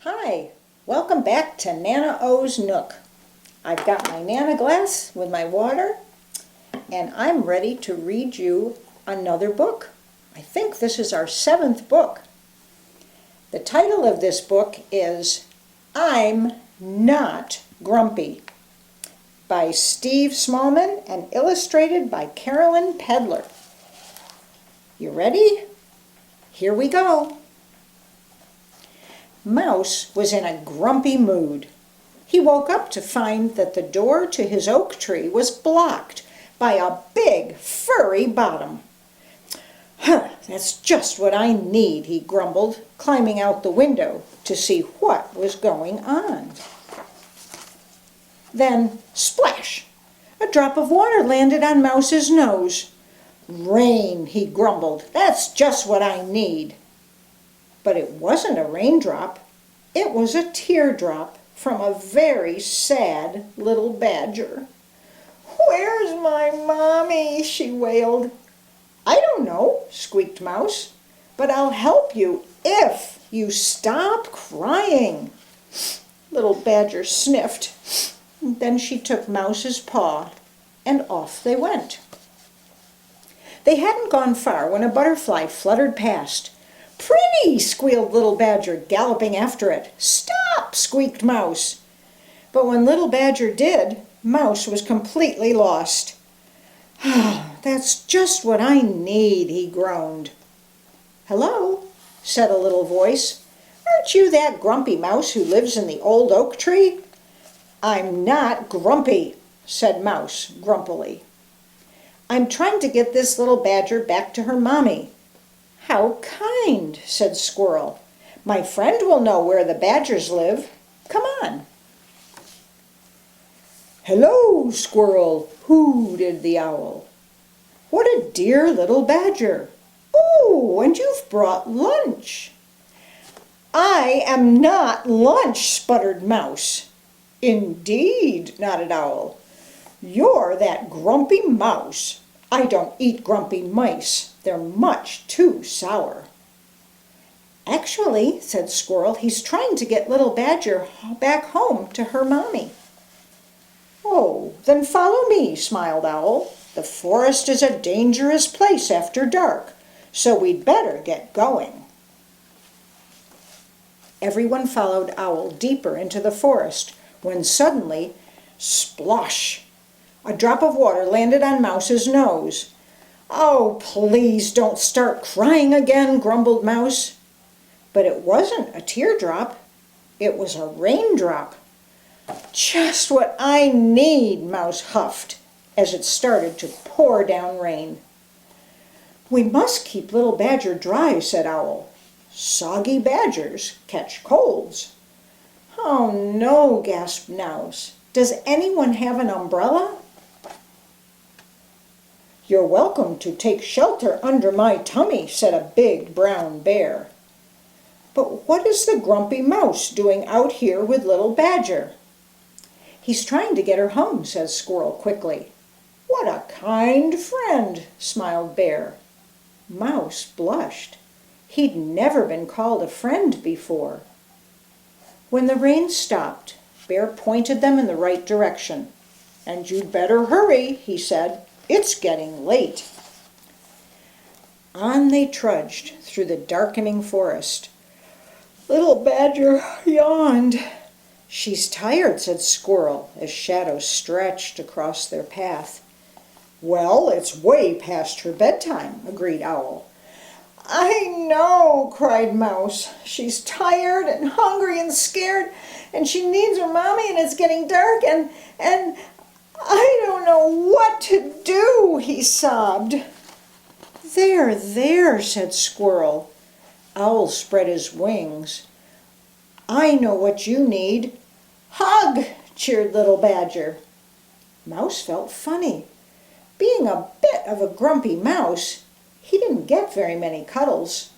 Hi, welcome back to Nana O's Nook. I've got my Nana glass with my water, and I'm ready to read you another book. I think this is our 7th book. The title of this book is I'm Not Grumpy by Steve Smallman and illustrated by Caroline Pedler. You ready? Here we go. Mouse was in a grumpy mood. He woke up to find that the door to his oak tree was blocked by a big, furry bottom. "Huh, that's just what I need," he grumbled, climbing out the window to see what was going on. Then, splash! A drop of water landed on Mouse's nose. "Rain," he grumbled. "That's just what I need." But it wasn't a raindrop. It was a teardrop from a very sad little badger. "Where's my mommy?" she wailed. "I don't know," squeaked Mouse, "but I'll help you if you stop crying." Little Badger sniffed. Then she took Mouse's paw, and off they went. They hadn't gone far when a butterfly fluttered past. "Pretty!" squealed Little Badger, galloping after it. "Stop!" squeaked Mouse. But when Little Badger did, Mouse was completely lost. "That's just what I need," he groaned. "Hello," said a little voice. "Aren't you that grumpy mouse who lives in the old oak tree?" "I'm not grumpy," said Mouse grumpily. "I'm trying to get this little badger back to her mommy." "How kind," said Squirrel. "My friend will know where the badgers live. Come on." "Hello, Squirrel," hooted the owl. "What a dear little badger. Oh, and you've brought lunch." "I am not lunch," sputtered Mouse. "Indeed," nodded Owl. "You're that grumpy mouse. I don't eat grumpy mice. They're much too sour." "Actually," said Squirrel, "he's trying to get Little Badger back home to her mommy." "Oh, then follow me," smiled Owl. "The forest is a dangerous place after dark, so we'd better get going." Everyone followed Owl deeper into the forest when suddenly, splosh! A drop of water landed on Mouse's nose. "Oh, please don't start crying again," grumbled Mouse. But it wasn't a teardrop. It was a raindrop. "Just what I need," Mouse huffed as it started to pour down rain. "We must keep Little Badger dry," said Owl. "Soggy badgers catch colds." "Oh no," gasped Mouse. "Does anyone have an umbrella?" "You're welcome to take shelter under my tummy," said a big brown bear. "But what is the grumpy mouse doing out here with Little Badger?" "He's trying to get her home," said Squirrel quickly. "What a kind friend," smiled Bear. Mouse blushed. He'd never been called a friend before. When the rain stopped, Bear pointed them in the right direction. "And you'd better hurry," he said. "It's getting late." On they trudged through the darkening forest. Little Badger yawned. "She's tired," said Squirrel, as shadows stretched across their path. "Well, it's way past her bedtime," agreed Owl. "I know," cried Mouse. "She's tired and hungry and scared, and she needs her mommy, and it's getting dark, and I don't know what to do," he sobbed. "There, there," said Squirrel. Owl spread his wings. "I know what you need." "Hug!" cheered Little Badger. Mouse felt funny. Being a bit of a grumpy mouse, he didn't get very many cuddles.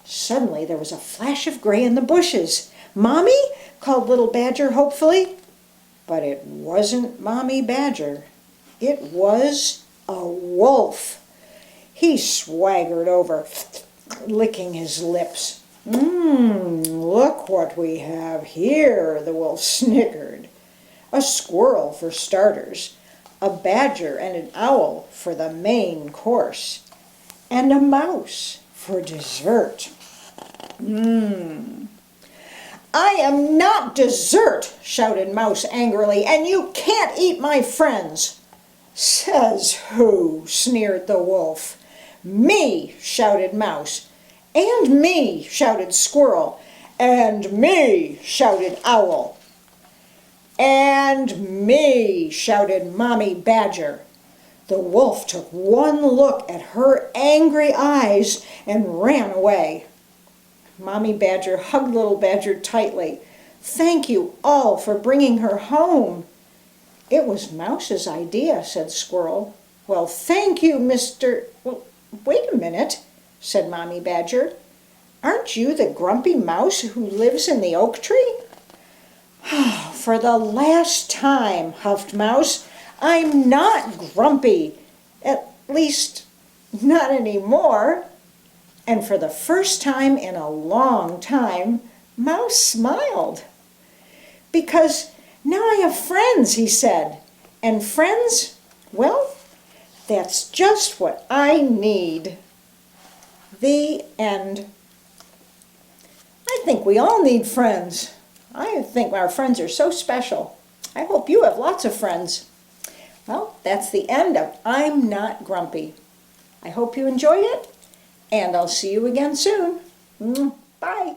Suddenly there was a flash of gray in the bushes. "Mommy?" called Little Badger hopefully. But it wasn't Mommy Badger. It was a wolf. He swaggered over, licking his lips. Look what what we have here," the wolf snickered. "A squirrel for starters, a badger and an owl for the main course, and a mouse for dessert." "I am not dessert," shouted Mouse angrily, "and you can't eat my friends." "Says who?" sneered the wolf. "Me," shouted Mouse. "And me," shouted Squirrel. "And me," shouted Owl. "And me," shouted Mommy Badger. The wolf took one look at her angry eyes and ran away. Mommy Badger hugged Little Badger tightly. "Thank you all for bringing her home." "It was Mouse's idea," said Squirrel. "Well, thank you, Mr. Well, wait a minute," said Mommy Badger. "Aren't you the grumpy mouse who lives in the oak tree?" "For the last time," huffed Mouse, "I'm not grumpy. At least, not anymore." And for the first time in a long time, Mouse smiled. "Because now I have friends," he said. "And friends, well, that's just what I need." The end. I think we all need friends. I think our friends are so special. I hope you have lots of friends. Well, that's the end of I'm Not Grumpy. I hope you enjoyed it, and I'll see you again soon. Bye.